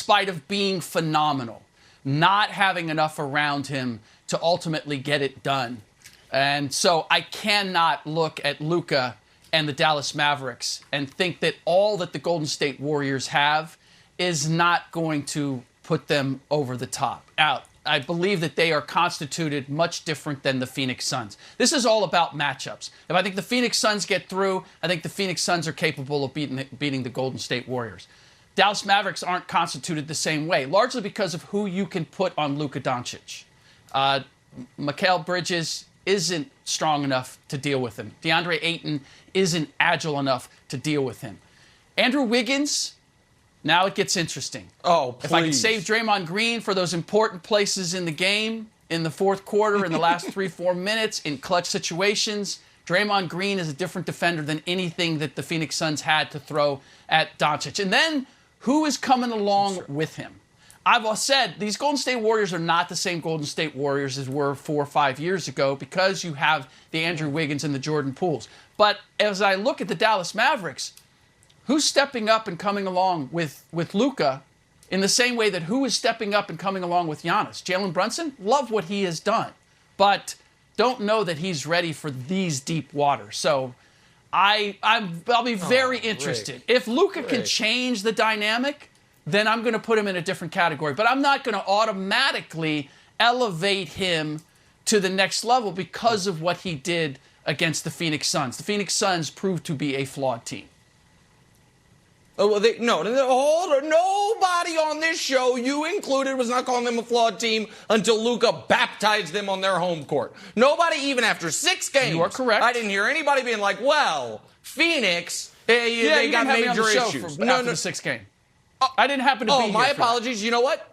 spite of being phenomenal, not having enough around him to ultimately get it done. And so I cannot look at Luka and the Dallas Mavericks and think that all that the Golden State Warriors have is not going to put them over the top. I believe that they are constituted much different than the Phoenix Suns. This is all about matchups. If I think the Phoenix Suns get through, I think the Phoenix Suns are capable of beating the Golden State Warriors. Dallas Mavericks aren't constituted the same way, largely because of who you can put on Luka Doncic. Mikal Bridges isn't strong enough to deal with him. DeAndre Ayton isn't agile enough to deal with him. Andrew Wiggins, now it gets interesting. Oh, please. If I can save Draymond Green for those important places in the game, in the fourth quarter, in the last 3-4 minutes, in clutch situations, Draymond Green is a different defender than anything that the Phoenix Suns had to throw at Doncic. And then, who is coming along with him? I've said these Golden State Warriors are not the same Golden State Warriors as were 4 or 5 years ago because you have the Andrew Wiggins and the Jordan Pooles. But as I look at the Dallas Mavericks, who's stepping up and coming along with Luka in the same way that who is stepping up and coming along with Giannis? Jalen Brunson, love what he has done, but don't know that he's ready for these deep waters. So I'll be very interested. Rick. If Luka can change the dynamic, then I'm going to put him in a different category. But I'm not going to automatically elevate him to the next level because of what he did against the Phoenix Suns. The Phoenix Suns proved to be a flawed team. Oh, well, hold on. Nobody on this show, you included, was not calling them a flawed team until Luka baptized them on their home court. Nobody, even after 6 games. You are correct. I didn't hear anybody being like, well, Phoenix, they got major issues. After the 6th game. I didn't happen to be here. Oh, my apologies. You know what?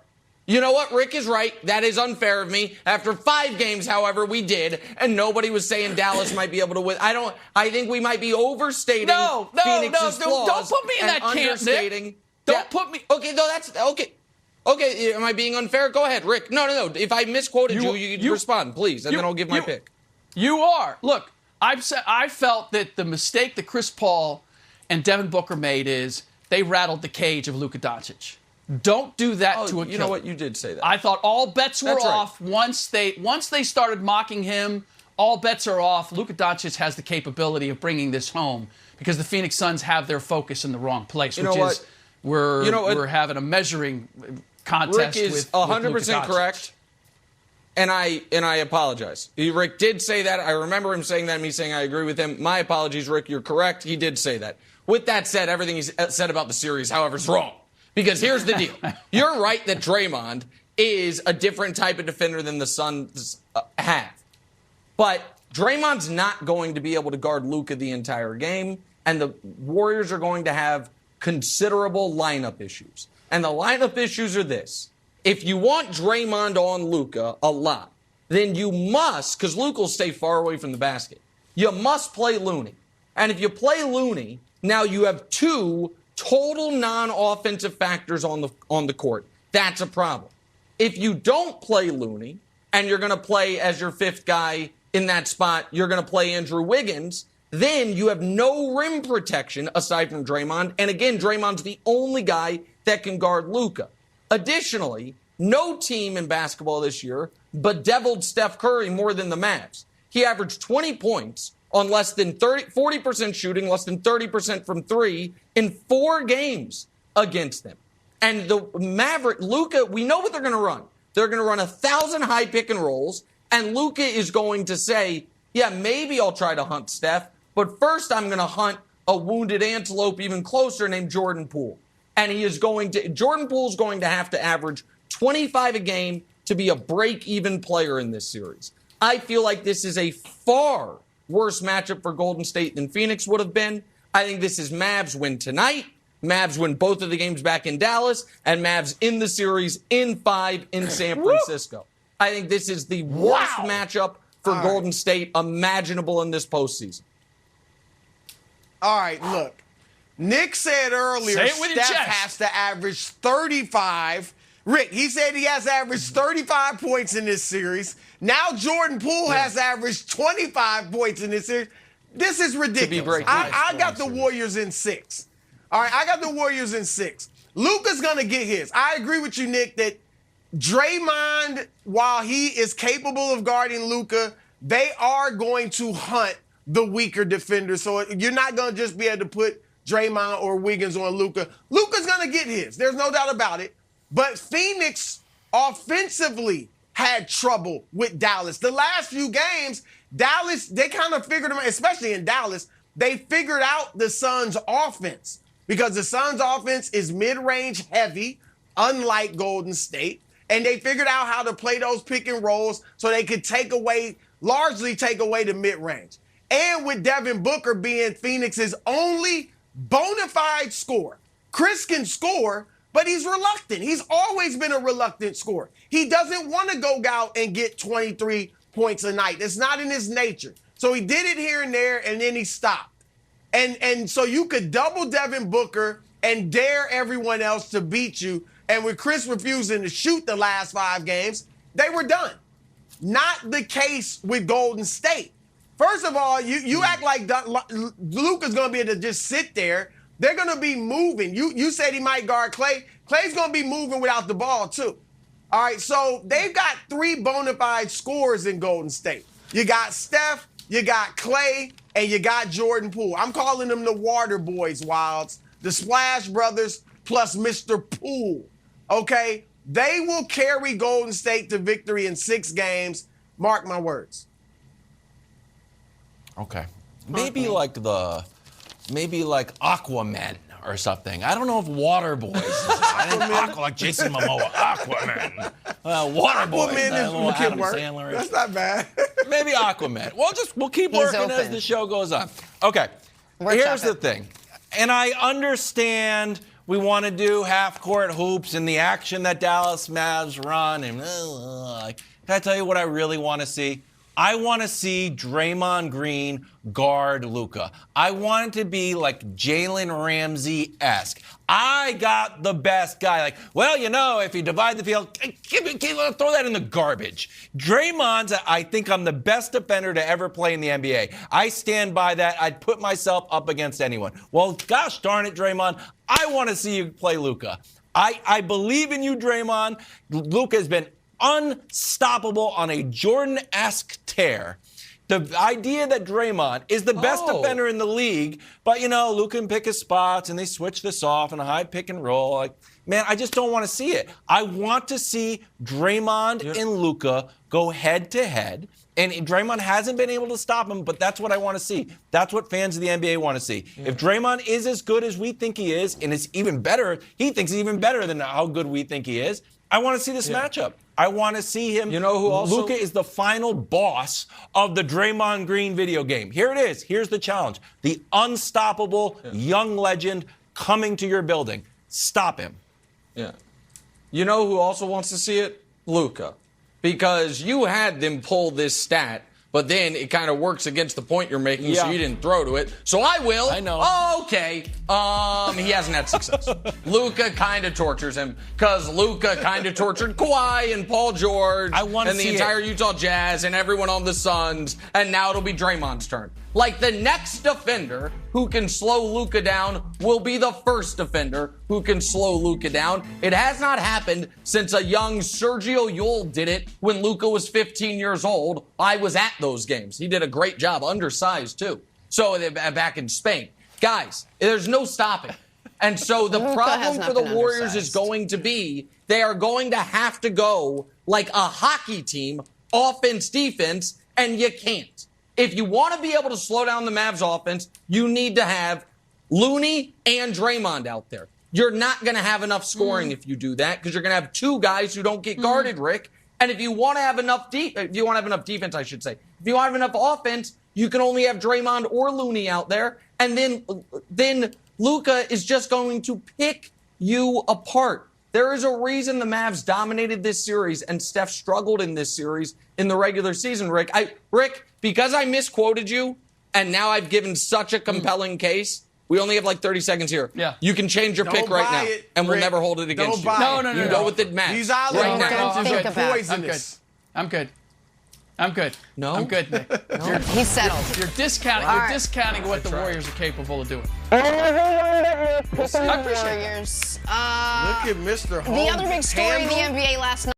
Rick is right. That is unfair of me. After 5 games, however, we did, and nobody was saying Dallas might be able to win. I think we might be overstating Phoenix's flaws. Don't put me in that camp, Nick. Don't put me. Okay, no, that's okay. Okay, am I being unfair? Go ahead, Rick. No. If I misquoted you respond, please, and then I'll give my pick. You are. Look, I felt that the mistake that Chris Paul and Devin Booker made is they rattled the cage of Luka Doncic. Don't do that to a killer. You know what? You did say that. I thought all bets were off once they started mocking him. All bets are off. Luka Doncic has the capability of bringing this home because the Phoenix Suns have their focus in the wrong place, we're having a measuring contest. Rick is 100% correct, and I apologize. Rick did say that. I remember him saying that and me saying I agree with him. My apologies, Rick. You're correct. He did say that. With that said, everything he said about the series, however, is wrong. Because here's the deal. You're right that Draymond is a different type of defender than the Suns have. But Draymond's not going to be able to guard Luka the entire game, and the Warriors are going to have considerable lineup issues. And the lineup issues are this. If you want Draymond on Luka a lot, then you must, because Luka will stay far away from the basket, you must play Looney. And if you play Looney, now you have 2 total non-offensive factors on the court. That's a problem. If you don't play Looney and you're going to play as your 5th guy in that spot, you're going to play Andrew Wiggins, then you have no rim protection aside from Draymond. And again, Draymond's the only guy that can guard Luka. Additionally, no team in basketball this year bedeviled Steph Curry more than the Mavs. He averaged 20 points on less than 40% shooting, less than 30% from 3 in 4 games against them. And the Luka, we know what they're going to run. They're going to run 1,000 high pick and rolls, and Luka is going to say, yeah, maybe I'll try to hunt Steph, but first I'm going to hunt a wounded antelope even closer named Jordan Poole. And Jordan Poole's going to have to average 25 a game to be a break-even player in this series. I feel like this is a far worse matchup for Golden State than Phoenix would have been. I think this is Mavs win tonight. Mavs win both of the games back in Dallas, and Mavs in the series in 5 in San Francisco. I think this is the worst matchup for Golden State imaginable in this postseason. All right, look. Nick said earlier Steph has to average 35. Rick, he said he has averaged 35 points in this series. Now Jordan Poole has averaged 25 points in this series. This is ridiculous. I got the Warriors in 6. All right, I got the Warriors in 6. Luka's going to get his. I agree with you, Nick, that Draymond, while he is capable of guarding Luka, they are going to hunt the weaker defender. So you're not going to just be able to put Draymond or Wiggins on Luka. Luka's going to get his. There's no doubt about it. But Phoenix offensively had trouble with Dallas. The last few games, Dallas, they kind of figured them out, especially in Dallas, they figured out the Suns' offense because the Suns' offense is mid-range heavy, unlike Golden State. And they figured out how to play those pick and rolls so they could largely take away the mid-range. And with Devin Booker being Phoenix's only bona fide scorer. Chris can score, but he's reluctant. He's always been a reluctant scorer. He doesn't want to go out and get 23 points a night. It's not in his nature. So he did it here and there, and then he stopped. And so you could double Devin Booker and dare everyone else to beat you. And with Chris refusing to shoot the last 5 games, they were done. Not the case with Golden State. First of all, you act like Luka's going to be able to just sit there. They're going to be moving. You said he might guard Klay. Klay's going to be moving without the ball, too. All right, so they've got 3 bona fide scorers in Golden State. You got Steph, you got Klay, and you got Jordan Poole. I'm calling them the Water Boys, Wilds. The Splash Brothers plus Mr. Poole. Okay? They will carry Golden State to victory in 6 games. Mark my words. Okay. Maybe like Aquaman or something. I don't know if Water Boys is like Jason Momoa. Aquaman. Water Boys. Aquaman Adam work. Sandler. That's not bad. Maybe Aquaman. We'll keep working as the show goes on. Okay. Here's the thing. And I understand we want to do half-court hoops and the action that Dallas Mavs run. And can I tell you what I really want to see? I want to see Draymond Green guard Luka. I want it to be like Jalen Ramsey-esque. I got the best guy. Like, well, if you divide the field, throw that in the garbage. Draymond's, I think I'm the best defender to ever play in the NBA. I stand by that. I'd put myself up against anyone. Well, gosh darn it, Draymond, I want to see you play Luka. I believe in you, Draymond. Luka has been unstoppable on a Jordan-esque tear. The idea that Draymond is the best defender in the league, but, Luka can pick his spots and they switch this off in a high pick and roll. Like, man, I just don't want to see it. I want to see Draymond and Luka go head-to-head. And Draymond hasn't been able to stop him, but that's what I want to see. That's what fans of the NBA want to see. Yeah. If Draymond is as good as we think he is, and it's even better, he thinks he's even better than how good we think he is, I want to see this matchup. I want to see him. You know who also? Luka is the final boss of the Draymond Green video game. Here it is. Here's the challenge. The unstoppable young legend coming to your building. Stop him. Yeah. You know who also wants to see it? Luka. Because you had them pull this stat, but then it kind of works against the point you're making, so you didn't throw to it. So I will. I know. Okay. He hasn't had success. Luka kind of tortures him because Luka kind of tortured Kawhi and Paul George and the entire Utah Jazz and everyone on the Suns, and now it'll be Draymond's turn. Like, the next defender who can slow Luka down will be the first defender who can slow Luka down. It has not happened since a young Sergio Llull did it when Luka was 15 years old. I was at those games. He did a great job, undersized too. So back in Spain. Guys, there's no stopping. And so the problem for the Warriors is going to be they are going to have to go like a hockey team, offense, defense, and you can't. If you want to be able to slow down the Mavs offense, you need to have Looney and Draymond out there. You're not going to have enough scoring if you do that because you're going to have 2 guys who don't get guarded, Rick. And if you want to have enough defense, I should say. If you want to have enough offense, you can only have Draymond or Looney out there. And then Luka is just going to pick you apart. There is a reason the Mavs dominated this series and Steph struggled in this series in the regular season, Rick. Rick, because I misquoted you and now I've given such a compelling case, we only have like 30 seconds here. Yeah. You can change your pick right now and we'll never hold it against you. No. You go with it, Matt. These island right now. are poisonous. I'm good. I'm good. No? I'm good, Nick. No. He's settled. You're discounting. All You're right. discounting what the Warriors are capable of doing. I appreciate it. Warriors. Look at Mr. Holmes. The other big story in the handle. NBA last night.